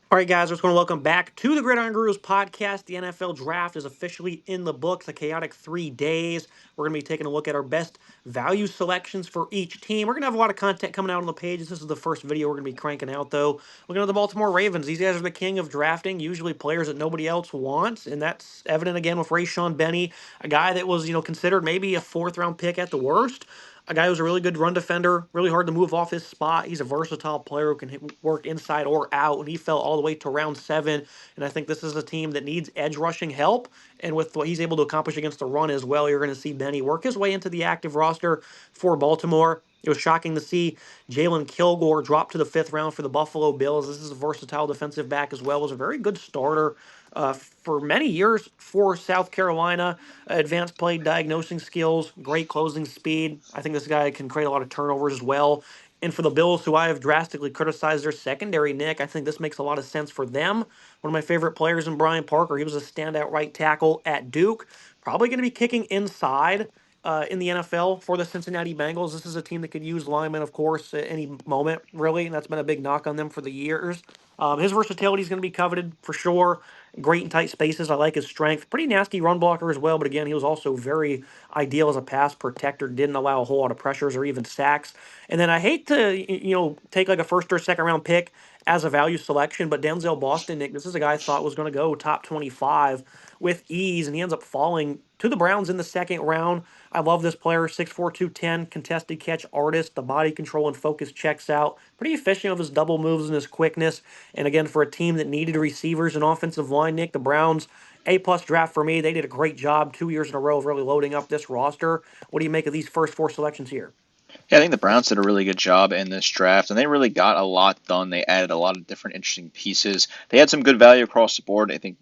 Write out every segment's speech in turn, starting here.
All right, guys, I just want to welcome back to the Gridiron Gurus podcast. The NFL draft is officially in the books, a chaotic 3 days. We're going to be taking a look at our best value selections for each team. We're going to have a lot of content coming out on the pages. This is the first video we're going to be cranking out, though. Looking at the Baltimore Ravens. These guys are the king of drafting, usually players that nobody else wants, and that's evident again with Rayshon Benny, a guy that was, considered maybe a fourth-round pick at the worst. A guy who's a really good run defender, really hard to move off his spot. He's a versatile player who can work inside or out, and he fell all the way to round 7. And I think this is a team that needs edge rushing help. And with what he's able to accomplish against the run as well, you're going to see Benny work his way into the active roster for Baltimore. It was shocking to see Jalen Kilgore drop to the 5th round for the Buffalo Bills. This is a versatile defensive back as well. Was a very good starter for many years for South Carolina. Advanced play diagnosing skills, great closing speed. I think this guy can create a lot of turnovers as well. And for the Bills, who I have drastically criticized their secondary, Nick, I think this makes a lot of sense for them. One of my favorite players in Brian Parker. He was a standout right tackle at Duke. Probably going to be kicking inside in the NFL for the Cincinnati Bengals. This is a team that could use linemen, of course, at any moment, really. And that's been a big knock on them for the years. His versatility is going to be coveted for sure. Great in tight spaces. I like his strength. Pretty nasty run blocker as well. But again, he was also very ideal as a pass protector. Didn't allow a whole lot of pressures or even sacks. And then I hate to take like a first or second round pick as a value selection, but Denzel Boston, Nick, this is a guy I thought was going to go top 25 with ease, and he ends up falling to the Browns in the 2nd round. I love this player, 6'4", 210, contested catch artist. The body control and focus checks out. Pretty efficient with his double moves and his quickness. And again, for a team that needed receivers and offensive line, Nick, the Browns, A-plus draft for me. They did a great job 2 years in a row of really loading up this roster. What do you make of these first 4 selections here? Yeah, I think the Browns did a really good job in this draft, and they really got a lot done. They added a lot of different interesting pieces. They had some good value across the board. I think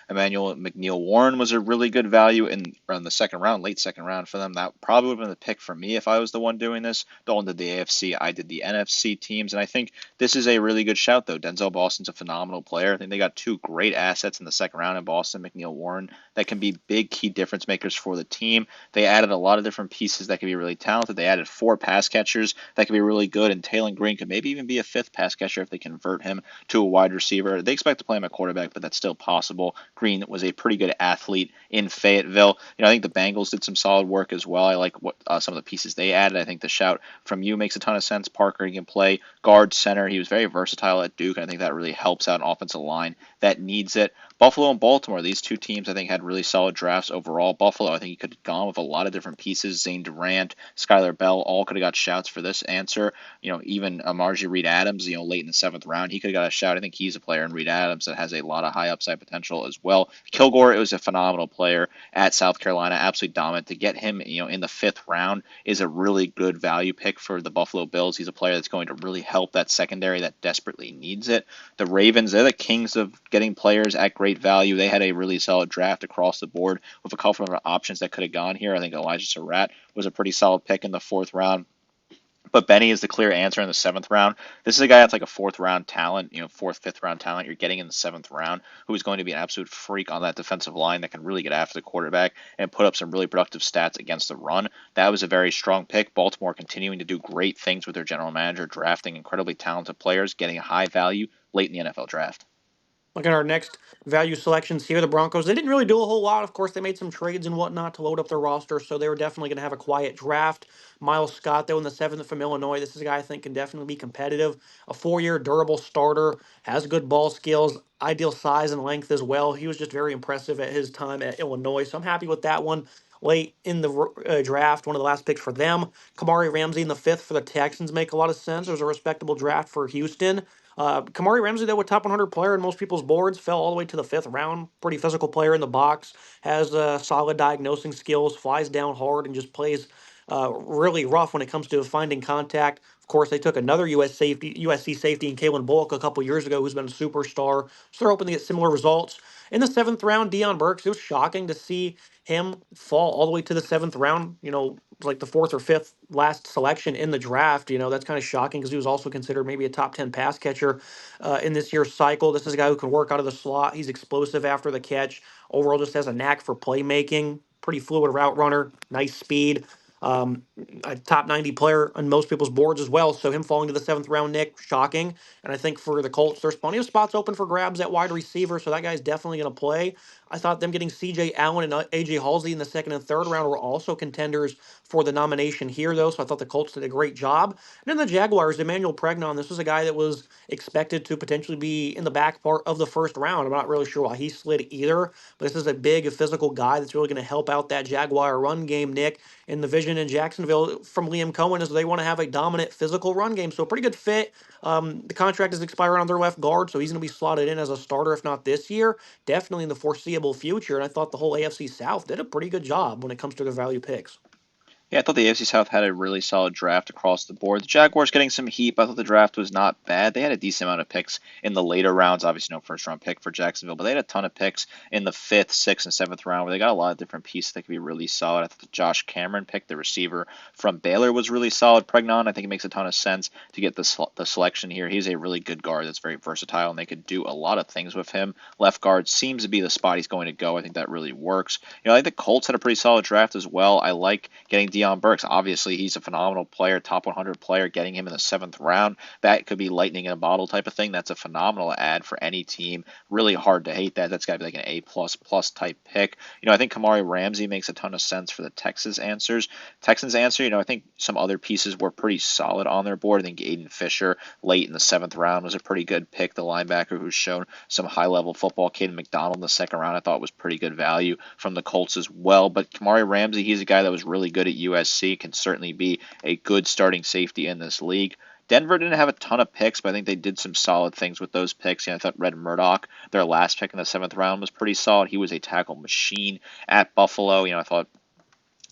Emmanuel McNeil Warren was a really good value in around the 2nd round, late 2nd round for them. That probably would have been the pick for me if I was the one doing this. Dalton did the AFC, I did the NFC teams, and I think this is a really good shout though. Denzel Boston's a phenomenal player. I think they got two great assets in the 2nd round in Boston, McNeil Warren, that can be big key difference makers for the team. They added a lot of different pieces that can be really talented. They added 4 pass catchers that could be really good, and Taylor Green could maybe even be a 5th pass catcher if they convert him to a wide receiver. They expect to play him at quarterback, but that's still possible. Green was a pretty good athlete in Fayetteville. I think the Bengals did some solid work as well. I like what some of the pieces they added. I think the shout from you makes a ton of sense. Parker, he can play guard, center. He was very versatile at Duke, and I think that really helps out an offensive line that needs it. Buffalo and Baltimore, these two teams I think had really solid drafts overall. Buffalo, I think he could have gone with a lot of different pieces. Zane Durant, Skylar Bell, all could have got shouts for this answer. Even Margie Reed Adams, late in the 7th round, he could have got a shout. I think he's a player in Reed Adams that has a lot of high upside potential as well. Kilgore, it was a phenomenal player at South Carolina, absolutely dominant. To get him, in the 5th round is a really good value pick for the Buffalo Bills. He's a player that's going to really help that secondary that desperately needs it. The Ravens, they're the kings of getting players at great value. They had a really solid draft across the board with a couple of options that could have gone here. I think Elijah Surratt was a pretty solid pick in the 4th round. But Benny is the clear answer in the 7th round. This is a guy that's like a 4th round talent, 4th, 5th round talent you're getting in the 7th round, who is going to be an absolute freak on that defensive line that can really get after the quarterback and put up some really productive stats against the run. That was a very strong pick. Baltimore continuing to do great things with their general manager, drafting incredibly talented players, getting a high value late in the NFL draft. Look at our next value selections here. The Broncos, they didn't really do a whole lot. Of course, they made some trades and whatnot to load up their roster, so they were definitely going to have a quiet draft. Miles Scott, though, in the 7th from Illinois. This is a guy I think can definitely be competitive. A 4-year durable starter, has good ball skills, ideal size and length as well. He was just very impressive at his time at Illinois, so I'm happy with that one. Late in the draft, one of the last picks for them. Kamari Ramsey in the 5th for the Texans make a lot of sense. It was a respectable draft for Houston. Kamari Ramsey, though, a top 100 player in most people's boards, fell all the way to the 5th round. Pretty physical player in the box, has solid diagnosing skills, flies down hard, and just plays really rough when it comes to finding contact. Of course, they took another USC safety in Kalen Bullock a couple years ago, who's been a superstar. So they're hoping to get similar results. In the 7th round, Deion Burks, it was shocking to see him fall all the way to the 7th round. Like the 4th or 5th last selection in the draft. That's kind of shocking because he was also considered maybe a top 10 pass catcher in this year's cycle. This is a guy who can work out of the slot. He's explosive after the catch. Overall, just has a knack for playmaking. Pretty fluid route runner, nice speed. A top 90 player on most people's boards as well. So him falling to the seventh round, Nick, shocking. And I think for the Colts, there's plenty of spots open for grabs at wide receiver. So that guy's definitely going to play. I thought them getting CJ Allen and AJ Halsey in the second and third round were also contenders for the nomination here, though. So I thought the Colts did a great job. And then the Jaguars, Emmanuel Pregnon, this was a guy that was expected to potentially be in the back part of the first round. I'm not really sure why he slid either, but this is a big physical guy that's really going to help out that Jaguar run game, Nick. And the vision in Jacksonville from Liam Cohen is they want to have a dominant physical run game. So a pretty good fit. The contract is expiring on their left guard, so he's going to be slotted in as a starter, if not this year, definitely in the foreseeable future. And I thought the whole AFC South did a pretty good job when it comes to their value picks. Yeah, I thought the AFC South had a really solid draft across the board. The Jaguars getting some heat. I thought the draft was not bad. They had a decent amount of picks in the later rounds. Obviously, no first round pick for Jacksonville, but they had a ton of picks in the fifth, sixth, and seventh round where they got a lot of different pieces that could be really solid. I thought the Josh Cameron pick, the receiver from Baylor, was really solid. Pregnon, I think it makes a ton of sense to get the selection here. He's a really good guard that's very versatile, and they could do a lot of things with him. Left guard seems to be the spot he's going to go. I think that really works. I think the Colts had a pretty solid draft as well. I like getting Deion Burks. Obviously, he's a phenomenal player, top 100 player. Getting him in the seventh round, that could be lightning in a bottle type of thing. That's a phenomenal ad for any team. Really hard to hate that. That's got to be like an A plus plus type pick. I think Kamari Ramsey makes a ton of sense for the Texans answer. I think some other pieces were pretty solid on their board. I think Aiden Fisher late in the seventh round was a pretty good pick. The linebacker who's shown some high level football. Caden McDonald in the second round I thought was pretty good value from the Colts as well. But Kamari Ramsey, he's a guy that was really good at USC, can certainly be a good starting safety in this league. Denver didn't have a ton of picks, but I think they did some solid things with those picks. I thought Red Murdoch, their last pick in the seventh round, was pretty solid. He was a tackle machine at Buffalo. I thought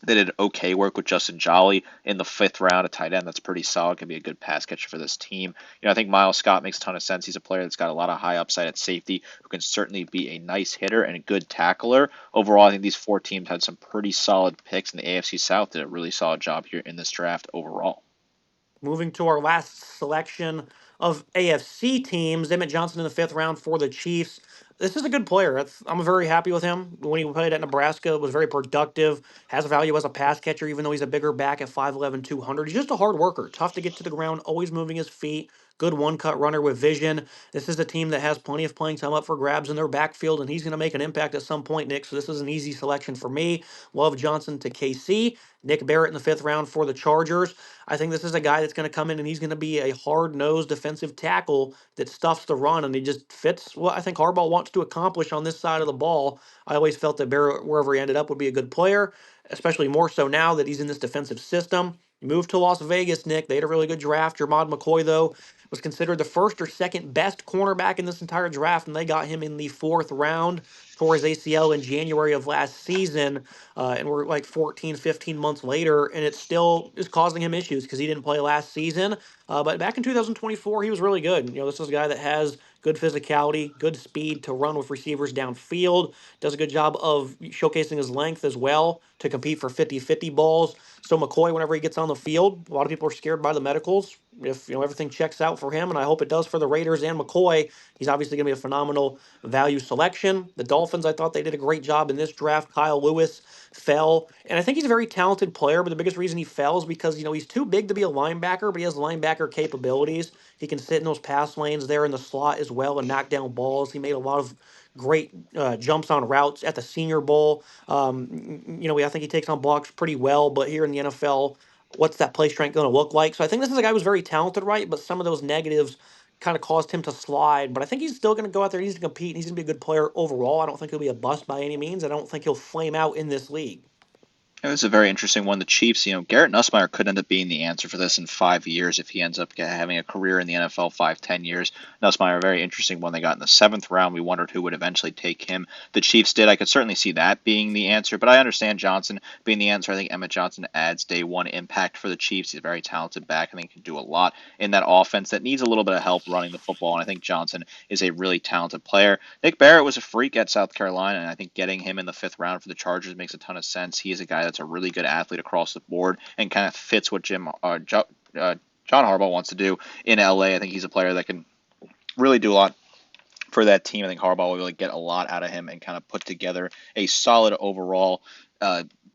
they did okay work with Justin Jolly in the fifth round, a tight end that's pretty solid, can be a good pass catcher for this team. I think Miles Scott makes a ton of sense. He's a player that's got a lot of high upside at safety, who can certainly be a nice hitter and a good tackler. Overall, I think these four teams had some pretty solid picks, and the AFC South did a really solid job here in this draft overall. Moving to our last selection of AFC teams, Emmett Johnson in the fifth round for the Chiefs. This is a good player. I'm very happy with him. When he played at Nebraska, was very productive, has value as a pass catcher, even though he's a bigger back at 5'11", 200. He's just a hard worker, tough to get to the ground, always moving his feet, good one-cut runner with vision. This is a team that has plenty of playing time up for grabs in their backfield, and he's going to make an impact at some point, Nick. So this is an easy selection for me. Love Johnson to KC. Nick Barrett in the fifth round for the Chargers. I think this is a guy that's going to come in and he's going to be a hard-nosed defensive tackle that stuffs the run, and he just fits what I think Harbaugh wants to accomplish on this side of the ball. I always felt that Barrett, wherever he ended up, would be a good player, especially more so now that he's in this defensive system. He moved to Las Vegas, Nick. They had a really good draft. Jermod McCoy, though, was considered the first or second best cornerback in this entire draft, and they got him in the fourth round. Tore his ACL in January of last season, and we're like 14, 15 months later, and it still is causing him issues because he didn't play last season. But back in 2024, he was really good. This is a guy that has good physicality, good speed to run with receivers downfield, does a good job of showcasing his length as well to compete for 50-50 balls. So McCoy, whenever he gets on the field, a lot of people are scared by the medicals. If everything checks out for him, and I hope it does for the Raiders and McCoy, he's obviously going to be a phenomenal value selection. The Dolphins, I thought they did a great job in this draft. Kyle Lewis fell, and I think he's a very talented player, but the biggest reason he fell is because he's too big to be a linebacker, but he has linebacker capabilities. He can sit in those pass lanes there in the slot as well and knock down balls. He made a lot of great jumps on routes at the Senior Bowl. I think he takes on blocks pretty well, but here in the NFL, what's that play strength going to look like? So I think this is a guy who's very talented, right? But some of those negatives kind of caused him to slide. But I think he's still going to go out there. He's to compete. And he's going to be a good player overall. I don't think he'll be a bust by any means. I don't think he'll flame out in this league. It was a very interesting one. The Chiefs, Garrett Nussmeier could end up being the answer for this in 5 years if he ends up having a career in the NFL 5, 10 years. Nussmeier, a very interesting one they got in the seventh round. We wondered who would eventually take him. The Chiefs did. I could certainly see that being the answer, but I understand Johnson being the answer. I think Emmett Johnson adds day one impact for the Chiefs. He's a very talented back. I think he can do a lot in that offense that needs a little bit of help running the football, and I think Johnson is a really talented player. Nick Barrett was a freak at South Carolina, and I think getting him in the fifth round for the Chargers makes a ton of sense. He is a guy that's a really good athlete across the board and kind of fits what John Harbaugh wants to do in LA. I think he's a player that can really do a lot for that team. I think Harbaugh will really get a lot out of him and kind of put together a solid overall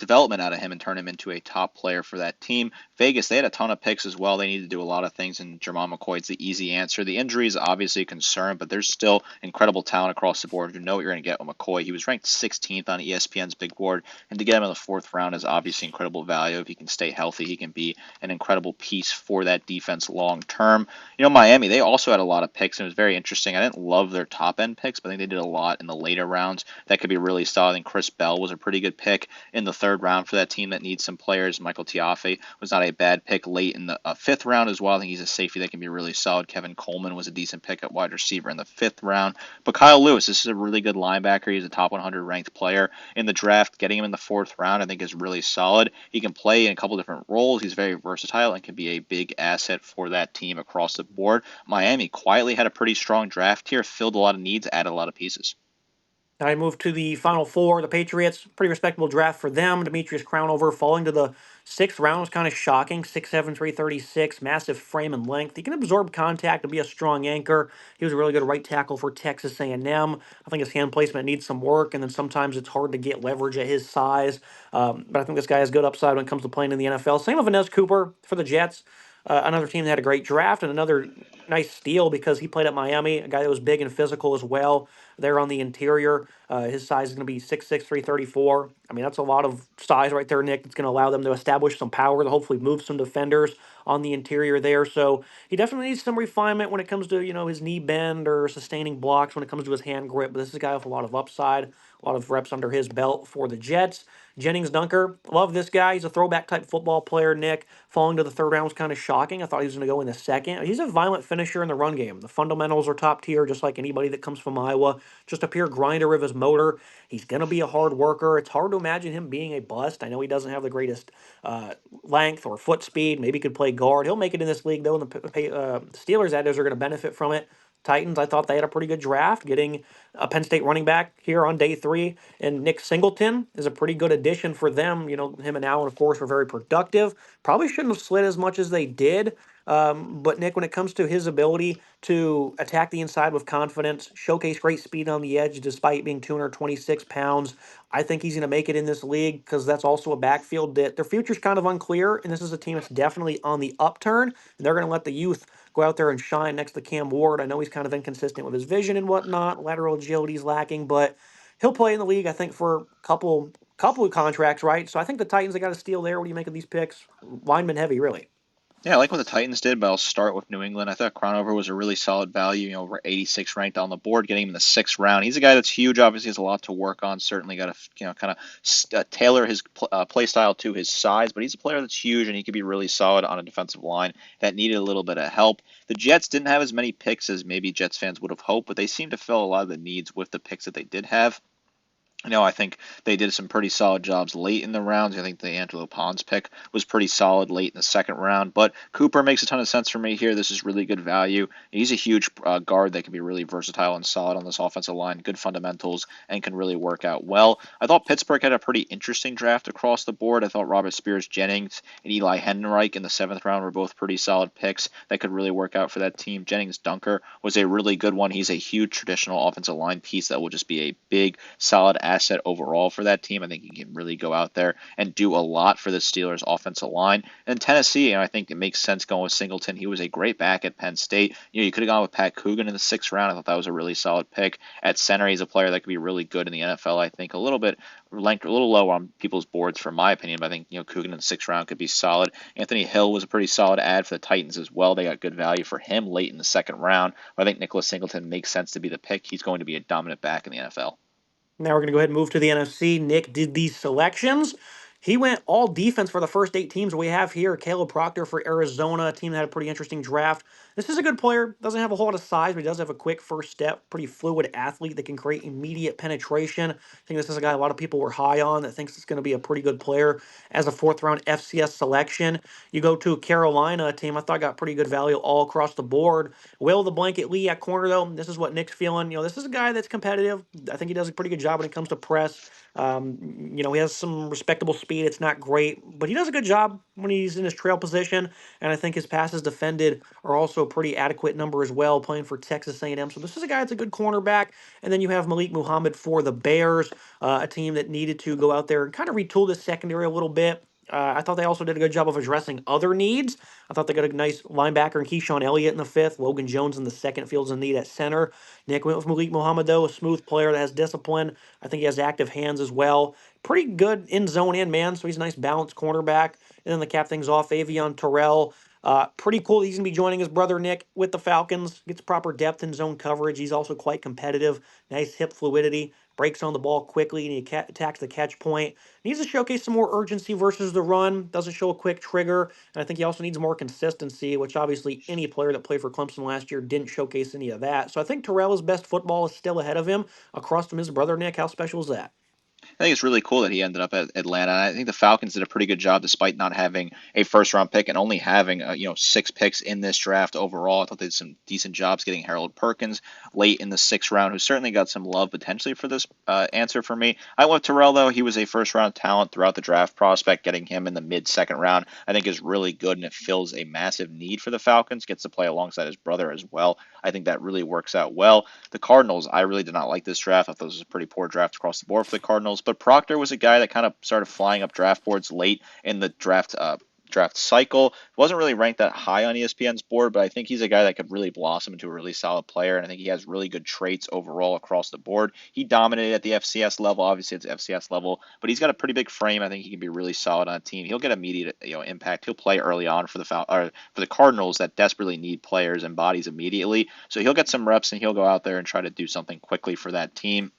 development out of him and turn him into a top player for that team. Vegas, they had a ton of picks as well. They need to do a lot of things, and Jermon McCoy's the easy answer. The injury is obviously a concern, but there's still incredible talent across the board. You know what you're going to get with McCoy. He was ranked 16th on ESPN's big board, and to get him in the fourth round is obviously incredible value. If he can stay healthy, he can be an incredible piece for that defense long term. Miami, they also had a lot of picks, and it was very interesting. I didn't love their top end picks, but I think they did a lot in the later rounds that could be really solid. And Chris Bell was a pretty good pick in the third round for that team that needs some players. Michael Tiafe was not a bad pick late in the fifth round as well. I think he's a safety that can be really solid. Kevin Coleman was a decent pick at wide receiver in the fifth round. But Kyle Lewis, this is a really good linebacker. He's a top 100 ranked player in the draft. Getting him in the fourth round, I think, is really solid. He can play in a couple different roles. He's very versatile and can be a big asset for that team across the board. Miami quietly had a pretty strong draft here, filled a lot of needs, added a lot of pieces. I move to the final four. The Patriots, pretty respectable draft for them. Demetrius Crownover falling to the sixth round was kind of shocking. 6'7", 336, massive frame and length. He can absorb contact and be a strong anchor. He was a really good right tackle for Texas A&M. I think his hand placement needs some work, and then sometimes it's hard to get leverage at his size. But I think this guy has good upside when it comes to playing in the NFL. Same with Inez Cooper for the Jets. Another team that had a great draft and another nice steal because he played at Miami, a guy that was big and physical as well. There on the interior, his size is going to be 6'6", 334. I mean, that's a lot of size right there, Nick. That's going to allow them to establish some power to hopefully move some defenders on the interior there. So he definitely needs some refinement when it comes to his knee bend or sustaining blocks when it comes to his hand grip. But this is a guy with a lot of upside, a lot of reps under his belt for the Jets. Jennings Dunker, love this guy. He's a throwback type football player, Nick. Falling to the third round was kind of shocking. I thought he was going to go in the second. He's a violent finisher in the run game. The fundamentals are top tier, just like anybody that comes from Iowa. Just a pure grinder of his motor. He's going to be a hard worker. It's hard to imagine him being a bust. I know he doesn't have the greatest length or foot speed. Maybe he could play guard. He'll make it in this league, though, and the Steelers, that is, are going to benefit from it. Titans, I thought they had a pretty good draft, getting a Penn State running back here on day three. And Nick Singleton is a pretty good addition for them. Him and Allen, of course, were very productive. Probably shouldn't have slid as much as they did. But Nick, when it comes to his ability to attack the inside with confidence, showcase great speed on the edge despite being 226 pounds, I think he's going to make it in this league because that's also a backfield that their future's kind of unclear. And this is a team that's definitely on the upturn. And they're going to let the youth go out there and shine next to Cam Ward. I know he's kind of inconsistent with his vision and whatnot. Lateral agility's lacking, but he'll play in the league, I think, for a couple of contracts, right? So I think the Titans, they got a steal there. What do you make of these picks? Lineman heavy, really. Yeah, I like what the Titans did, but I'll start with New England. I thought Crownover was a really solid value, over 86 ranked on the board, getting him in the sixth round. He's a guy that's huge, obviously has a lot to work on. Certainly got to, kind of tailor his play style to his size, but he's a player that's huge and he could be really solid on a defensive line that needed a little bit of help. The Jets didn't have as many picks as maybe Jets fans would have hoped, but they seemed to fill a lot of the needs with the picks that they did have. I think they did some pretty solid jobs late in the rounds. I think the Angelo Pons pick was pretty solid late in the second round. But Cooper makes a ton of sense for me here. This is really good value. He's a huge guard that can be really versatile and solid on this offensive line, good fundamentals, and can really work out well. I thought Pittsburgh had a pretty interesting draft across the board. I thought Robert Spears Jennings and Eli Henrich in the seventh round were both pretty solid picks that could really work out for that team. Jennings Dunker was a really good one. He's a huge traditional offensive line piece that will just be a big, solid asset overall for that team. I think he can really go out there and do a lot for the Steelers offensive line. And Tennessee, I think it makes sense going with Singleton. He was a great back at Penn State. You could have gone with Pat Coogan in the sixth round. I thought that was a really solid pick. At center, he's a player that could be really good in the NFL. I think a little low on people's boards for my opinion, but I think Coogan in the sixth round could be solid. Anthony Hill was a pretty solid ad for the Titans as well. They got good value for him late in the second round. But I think Nicholas Singleton makes sense to be the pick. He's going to be a dominant back in the NFL. Now we're going to go ahead and move to the NFC. Nick did these selections. He went all defense for the first eight teams we have here. Caleb Proctor for Arizona, a team that had a pretty interesting draft. This is a good player. Doesn't have a whole lot of size, but he does have a quick first step. Pretty fluid athlete that can create immediate penetration. I think this is a guy a lot of people were high on that thinks it's going to be a pretty good player as a fourth round FCS selection. You go to Carolina, a team I thought got pretty good value all across the board. Will the Blanket Lee at corner, though, this is what Nick's feeling. This is a guy that's competitive. I think he does a pretty good job when it comes to press. He has some respectable speed speed. It's not great, but he does a good job when he's in his trail position. And I think his passes defended are also a pretty adequate number as well, playing for Texas A&M. So this is a guy that's a good cornerback. And then you have Malik Muhammad for the Bears, a team that needed to go out there and kind of retool this secondary a little bit. I thought they also did a good job of addressing other needs. I thought they got a nice linebacker in Keyshawn Elliott in the fifth, Logan Jones in the second, fields a need at center. Nick went with Malik Muhammad, though, a smooth player that has discipline. I think he has active hands as well. Pretty good in zone in, man. So he's a nice balanced cornerback. And then to cap things off, Avion Terrell. Pretty cool. He's going to be joining his brother Nick with the Falcons. Gets proper depth in zone coverage. He's also quite competitive. Nice hip fluidity. Breaks on the ball quickly and he attacks the catch point. Needs to showcase some more urgency versus the run. Doesn't show a quick trigger. And I think he also needs more consistency, which obviously any player that played for Clemson last year didn't showcase any of that. So I think Terrell's best football is still ahead of him across from his brother Nick. How special is that? I think it's really cool that he ended up at Atlanta. And I think the Falcons did a pretty good job despite not having a first round pick and only having 6 picks in this draft overall. I thought they did some decent jobs getting Harold Perkins late in the sixth round, who certainly got some love potentially for this answer for me. I went Terrell though. He was a first round talent throughout the draft prospect. Getting him in the mid second round I think is really good, and it fills a massive need for the Falcons. Gets to play alongside his brother as well. I think that really works out well. The Cardinals, I really did not like this draft. I thought this was a pretty poor draft across the board for the Cardinals. But Proctor was a guy that kind of started flying up draft boards late in the draft cycle. Wasn't really ranked that high on ESPN's board, but I think he's a guy that could really blossom into a really solid player, and I think he has really good traits overall across the board. He dominated at the FCS level. Obviously, it's FCS level, but he's got a pretty big frame. I think he can be really solid on a team. He'll get immediate impact. He'll play early on for the Cardinals that desperately need players and bodies immediately. So he'll get some reps and he'll go out there and try to do something quickly for that team.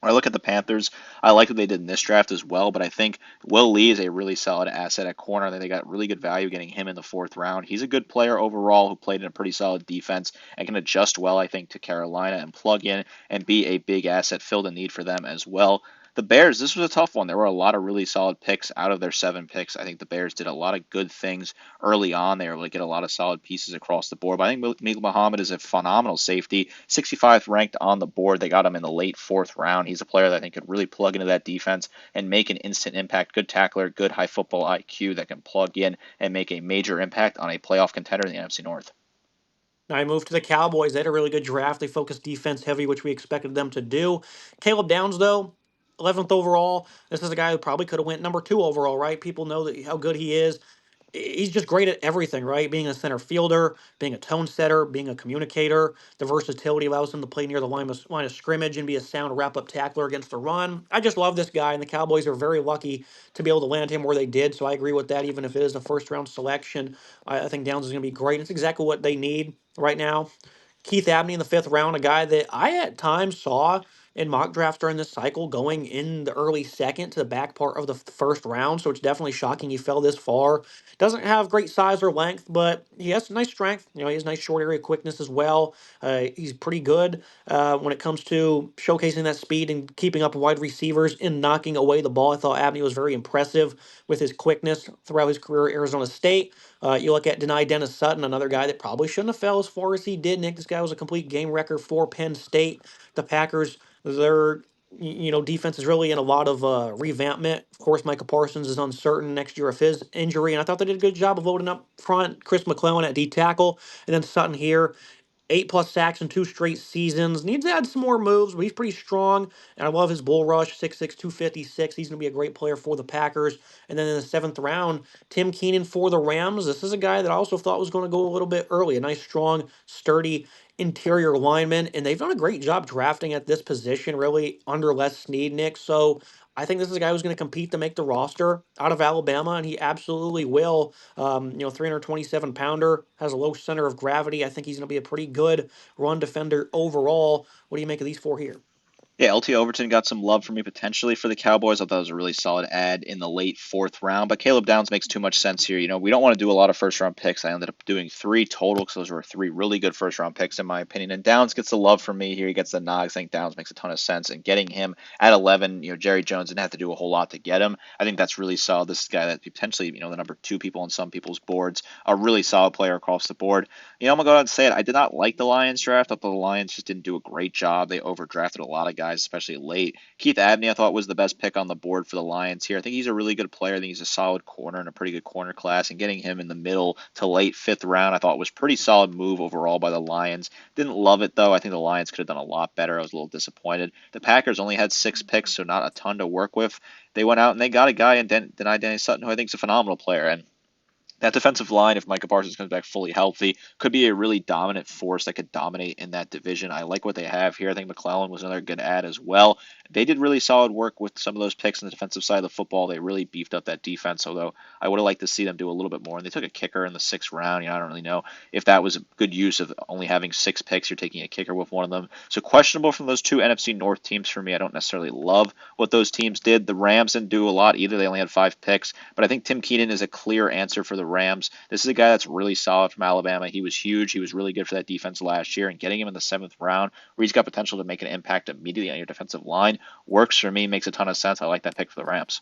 When I look at the Panthers, I like what they did in this draft as well, but I think Will Lee is a really solid asset at corner. I think they got really good value getting him in the fourth round. He's a good player overall who played in a pretty solid defense and can adjust well, I think, to Carolina and plug in and be a big asset, fill the need for them as well. The Bears, this was a tough one. There were a lot of really solid picks out of their 7 picks. I think the Bears did a lot of good things early on. They were able to get a lot of solid pieces across the board. But I think Malik Muhammad is a phenomenal safety, 65th ranked on the board. They got him in the late fourth round. He's a player that I think could really plug into that defense and make an instant impact. Good tackler, good high football IQ that can plug in and make a major impact on a playoff contender in the NFC North. Now I moved to the Cowboys. They had a really good draft. They focused defense heavy, which we expected them to do. Caleb Downs, though, 11th overall. This is a guy who probably could have went number 2 overall, right? People know that how good he is. He's just great at everything, right? Being a center fielder, being a tone setter, being a communicator. The versatility allows him to play near the line of scrimmage and be a sound wrap up tackler against the run. I just love this guy, and the Cowboys are very lucky to be able to land him where they did. So I agree with that, even if it is a first round selection. I think Downs is going to be great. It's exactly what they need right now. Keith Abney in the fifth round, a guy that I at times saw in mock drafts during this cycle going in the early second to the back part of the first round. So it's definitely shocking he fell this far. Doesn't have great size or length, but he has nice strength. He has nice short area quickness as well. He's pretty good when it comes to showcasing that speed and keeping up wide receivers and knocking away the ball. I thought Abney was very impressive with his quickness throughout his career at Arizona State. You look at Denai Dennis Sutton, another guy that probably shouldn't have fell as far as he did. Nick, this guy was a complete game wrecker for Penn State. The Packers, their defense is really in a lot of revampment. Of course, Micah Parsons is uncertain next year of his injury, and I thought they did a good job of loading up front. Chris McClellan at D tackle, and then Sutton here. 8+ sacks in 2 straight seasons. Needs to add some more moves, but he's pretty strong. And I love his bull rush, 6'6", 256. He's going to be a great player for the Packers. And then in the seventh round, Tim Keenan for the Rams. This is a guy that I also thought was going to go a little bit early. A nice, strong, sturdy interior lineman. And they've done a great job drafting at this position, really under Les Snead, Nick. So I think this is a guy who's going to compete to make the roster out of Alabama, and he absolutely will. 327 pounder, has a low center of gravity. I think he's going to be a pretty good run defender overall. What do you make of these 4 here? Yeah, LT Overton got some love for me potentially for the Cowboys. I thought it was a really solid ad in the late fourth round, but Caleb Downs makes too much sense here. We don't want to do a lot of first round picks. I ended up doing 3 total because those were 3 really good first round picks in my opinion. And Downs gets the love from me here. He gets the nod. I think Downs makes a ton of sense. And getting him at 11, Jerry Jones didn't have to do a whole lot to get him. I think that's really solid. This is a guy that potentially, the number 2 people on some people's boards, a really solid player across the board. I'm going to go ahead and say it. I did not like the Lions draft. I thought the Lions just didn't do a great job. They overdrafted a lot of guys guys, especially late. Keith Abney, I thought, was the best pick on the board for the Lions here. I think he's a really good player. I think he's a solid corner and a pretty good corner class. And getting him in the middle to late fifth round, I thought was pretty solid move overall by the Lions. Didn't love it though. I think the Lions could have done a lot better. I was a little disappointed. The Packers only had 6 picks, so not a ton to work with. They went out and they got a guy in Denny Sutton, who I think is a phenomenal player. And that defensive line, if Micah Parsons comes back fully healthy, could be a really dominant force that could dominate in that division. I like what they have here. I think McClellan was another good add as well. They did really solid work with some of those picks on the defensive side of the football. They really beefed up that defense, although I would have liked to see them do a little bit more. And they took a kicker in the 6th round. I don't really know if that was a good use of only having 6 picks. You're taking a kicker with one of them. So questionable from those two NFC North teams for me. I don't necessarily love what those teams did. The Rams didn't do a lot either. They only had 5 picks. But I think Tim Keenan is a clear answer for the Rams. This is a guy that's really solid from Alabama. He was huge. He was really good for that defense last year. And getting him in the 7th round, where he's got potential to make an impact immediately on your defensive line, works for me. Makes a ton of sense. I like that pick for the Rams.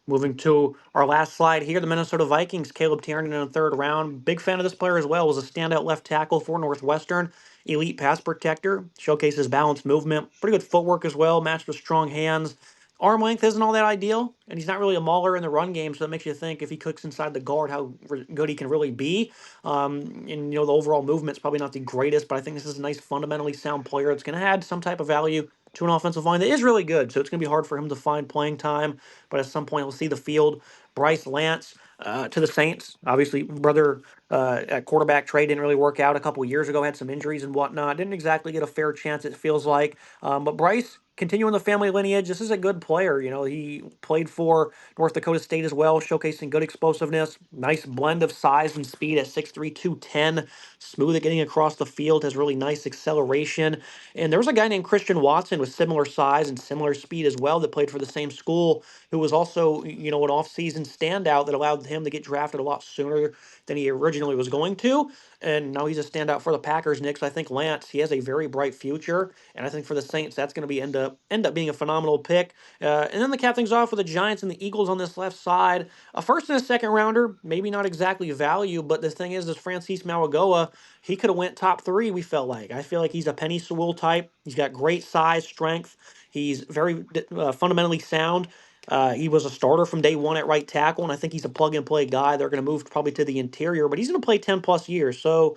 Moving to our last slide here, the Minnesota Vikings, Caleb Tiernan in the 3rd round. Big fan of this player as well. Was a standout left tackle for Northwestern. Elite pass protector. Showcases balanced movement. Pretty good footwork as well. Matched with strong hands. Arm length isn't all that ideal, and he's not really a mauler in the run game, so that makes you think if he cooks inside the guard, how good he can really be. And the overall movement's probably not the greatest, but I think this is a nice, fundamentally sound player. It's going to add some type of value to an offensive line that is really good, so it's going to be hard for him to find playing time, but at some point we'll see the field. Bryce Lance to the Saints. Obviously, brother at quarterback trade didn't really work out a couple years ago, had some injuries and whatnot. Didn't exactly get a fair chance, it feels like. But Bryce, continuing the family lineage, this is a good player. He played for North Dakota State as well, showcasing good explosiveness, nice blend of size and speed at 6'3", 210, smooth at getting across the field, has really nice acceleration. And there was a guy named Christian Watson with similar size and similar speed as well that played for the same school, who was also, an off-season standout that allowed him to get drafted a lot sooner than he originally was going to. And now he's a standout for the Packers, Nick. So I think Lance, he has a very bright future. And I think for the Saints, that's going to be end up being a phenomenal pick. And then the cap things off with the Giants and the Eagles on this left side. A first and a second rounder, maybe not exactly value, but the thing is, Francis Mauigoa, he could have went top 3, we felt like. I feel like he's a Penny Sewell type. He's got great size, strength. He's very fundamentally sound. He was a starter from day one at right tackle, and I think he's a plug and play guy. They're going to move probably to the interior, but he's going to play 10 plus years. So,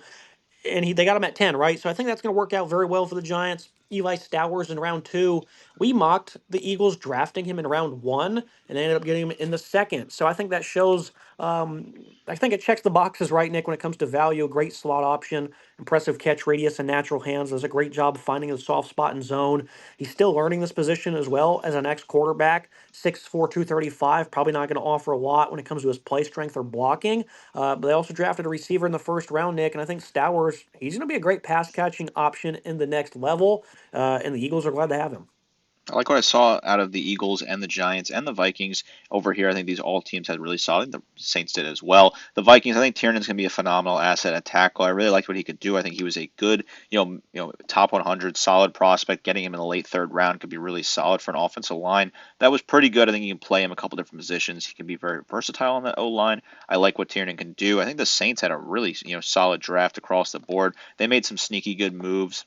and they got him at 10, right? So I think that's going to work out very well for the Giants. Eli Stowers in round 2. We mocked the Eagles drafting him in round 1, and they ended up getting him in the 2nd. So I think that shows. I think it checks the boxes, right, Nick, when it comes to value. Great slot option, impressive catch radius, and natural hands. Does a great job finding the soft spot and zone. He's still learning this position as well as an ex quarterback. 6'4", 235. Probably not going to offer a lot when it comes to his play strength or blocking. But they also drafted a receiver in the 1st round, Nick, and I think Stowers, he's going to be a great pass catching option in the next level, and the Eagles are glad to have him. I like what I saw out of the Eagles and the Giants and the Vikings over here. I think these all teams had really solid. The Saints did as well. The Vikings, I think Tiernan's going to be a phenomenal asset at tackle. I really liked what he could do. I think he was a good, top 100 solid prospect. Getting him in the late 3rd round could be really solid for an offensive line. That was pretty good. I think you can play him a couple different positions. He can be very versatile on the O line. I like what Tiernan can do. I think the Saints had a really, solid draft across the board. They made some sneaky good moves,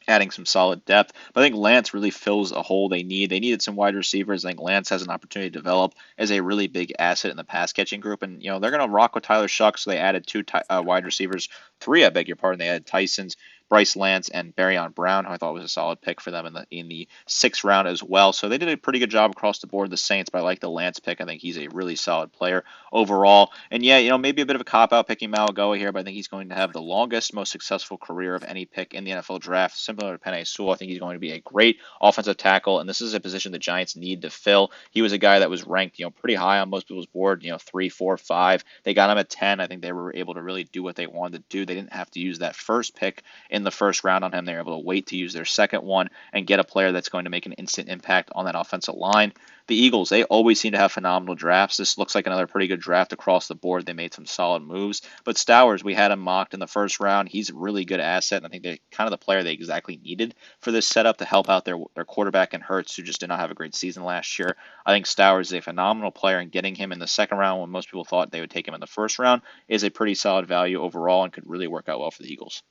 adding some solid depth. But I think Lance really fills a hole they need. They needed some wide receivers. I think Lance has an opportunity to develop as a really big asset in the pass catching group. And, they're going to rock with Tyler Shuck, so they added 2 wide receivers. 3, I beg your pardon. They added Tyson's, Bryce Lance, and Barryon Brown, who I thought was a solid pick for them in the 6th round as well. So they did a pretty good job across the board, the Saints, but I like the Lance pick. I think he's a really solid player overall. And yeah, maybe a bit of a cop-out picking Malagoa here, but I think he's going to have the longest, most successful career of any pick in the NFL draft, similar to Penei Sewell. I think he's going to be a great offensive tackle, and this is a position the Giants need to fill. He was a guy that was ranked, pretty high on most people's board, 3, 4, 5. They got him at 10. I think they were able to really do what they wanted to do. They didn't have to use that first pick in the 1st round on him. They were able to wait to use their 2nd one and get a player that's going to make an instant impact on that offensive line. The Eagles, they always seem to have phenomenal drafts. This looks like another pretty good draft across the board. They made some solid moves. But Stowers, we had him mocked in the 1st round. He's a really good asset, and I think they're kind of the player they exactly needed for this setup to help out their quarterback and Hurts, who just did not have a great season last year. I think Stowers is a phenomenal player, and getting him in the 2nd round when most people thought they would take him in the 1st round is a pretty solid value overall and could really work out well for the Eagles.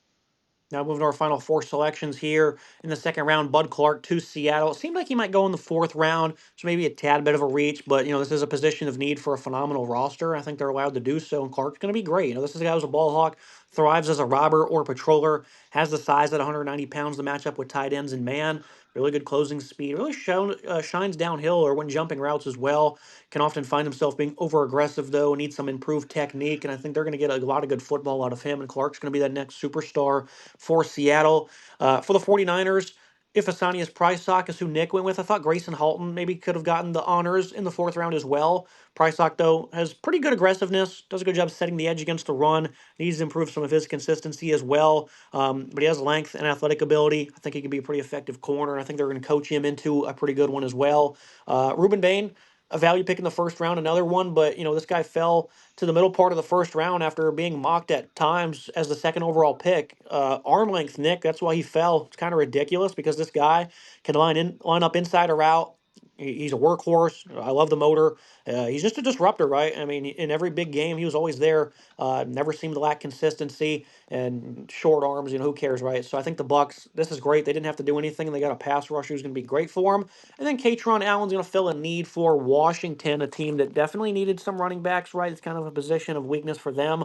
Now moving to our final four selections here in the second round, Bud Clark to Seattle. It seemed like he might go in the fourth round, so maybe a tad bit of a reach, but this is a position of need for a phenomenal roster. I think they're allowed to do so, and Clark's going to be great. This is a guy who's a ball hawk, thrives as a robber or patroller, has the size at 190 pounds to match up with tight ends and man. Really good closing speed. Really shines downhill or when jumping routes as well. Can often find himself being over aggressive though. Needs some improved technique, and I think they're going to get a lot of good football out of him. And Clark's going to be that next superstar for Seattle. For the 49ers, if Asanius Pricesock is who Nick went with, I thought Grayson Halton maybe could have gotten the honors in the fourth round as well. Pricesock, though, has pretty good aggressiveness, does a good job setting the edge against the run, needs to improve some of his consistency as well. But he has length and athletic ability. I think he can be a pretty effective corner. I think they're going to coach him into a pretty good one as well. Ruben Bain, a value pick in the first round, another one, but this guy fell to the middle part of the first round after being mocked at times as the second overall pick. Arm length, Nick. That's why he fell. It's kind of ridiculous because this guy can line up inside a route. He's a workhorse. I love the motor. He's just a disruptor, right? I mean, in every big game, he was always there. Never seemed to lack consistency and short arms. Who cares, right? So I think the Bucks. This is great. They didn't have to do anything. They got a pass rusher who's going to be great for them. And then Katron Allen's going to fill a need for Washington, a team that definitely needed some running backs, right? It's kind of a position of weakness for them.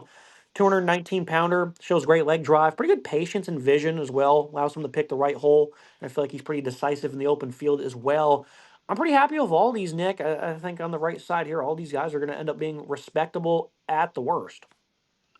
219-pounder, shows great leg drive, pretty good patience and vision as well, allows him to pick the right hole. And I feel like he's pretty decisive in the open field as well. I'm pretty happy with all these, Nick. I think on the right side here, all these guys are going to end up being respectable at the worst.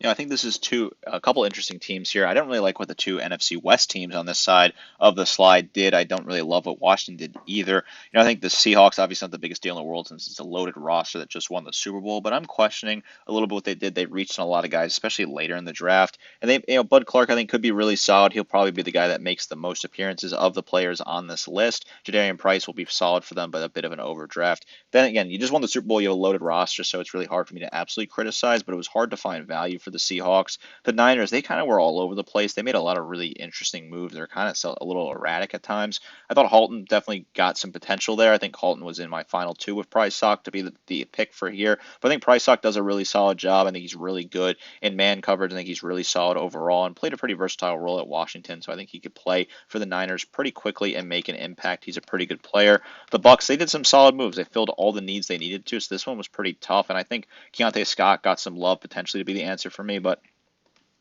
I think this is a couple interesting teams here. I don't really like what the two NFC West teams on this side of the slide did. I don't really love what Washington did either. I think the Seahawks obviously not the biggest deal in the world since it's a loaded roster that just won the Super Bowl, but I'm questioning a little bit what they did. They reached on a lot of guys, especially later in the draft, and Bud Clark I think could be really solid. He'll probably be the guy that makes the most appearances of the players on this list. Jadarian Price will be solid for them, but a bit of an overdraft. Then again, you just won the Super Bowl. You have a loaded roster, so it's really hard for me to absolutely criticize. But it was hard to find value for the Seahawks. The Niners, they kind of were all over the place. They made a lot of really interesting moves. They're kind of a little erratic at times. I thought Halton definitely got some potential there. I think Halton was in my final two with Pricesock to be the pick for here. But I think Pricesock does a really solid job. I think he's really good in man coverage. I think he's really solid overall and played a pretty versatile role at Washington. So I think he could play for the Niners pretty quickly and make an impact. He's a pretty good player. The Bucks, they did some solid moves. They filled all the needs they needed to. So this one was pretty tough. And I think Keontae Scott got some love potentially to be the answer for me. But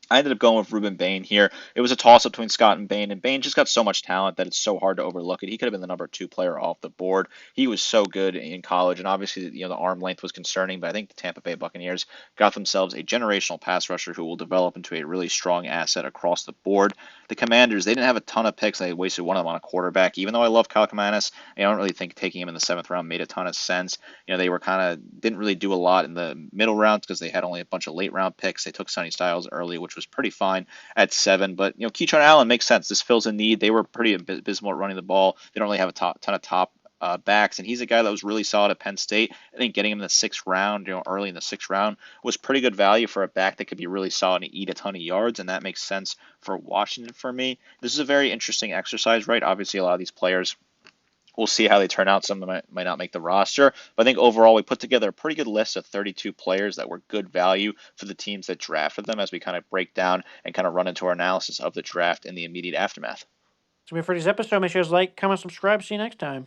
I ended up going with Ruben Bain here. It was a toss-up between Scott and Bain just got so much talent that it's so hard to overlook it. He could have been the number two player off the board. He was so good in college, and obviously, the arm length was concerning, but I think the Tampa Bay Buccaneers got themselves a generational pass rusher who will develop into a really strong asset across the board. The Commanders, they didn't have a ton of picks. They wasted one of them on a quarterback. Even though I love Kyle Kamanis, I don't really think taking him in the seventh round made a ton of sense. They were didn't really do a lot in the middle rounds because they had only a bunch of late round picks. They took Sonny Styles early, which was pretty fine at 7. But Keyshawn Allen makes sense. This fills a need. They were pretty abysmal at running the ball. They don't really have a ton of top backs, and he's a guy that was really solid at Penn State. I think getting him in the 6th round, early in the 6th round, was pretty good value for a back that could be really solid and eat a ton of yards, and that makes sense for Washington for me. This is a very interesting exercise, right? Obviously, a lot of these players, we'll see how they turn out. Some of them might not make the roster. But I think overall we put together a pretty good list of 32 players that were good value for the teams that drafted them as we kind of break down and kind of run into our analysis of the draft in the immediate aftermath. So, for today's episode, make sure to like, comment, subscribe. See you next time.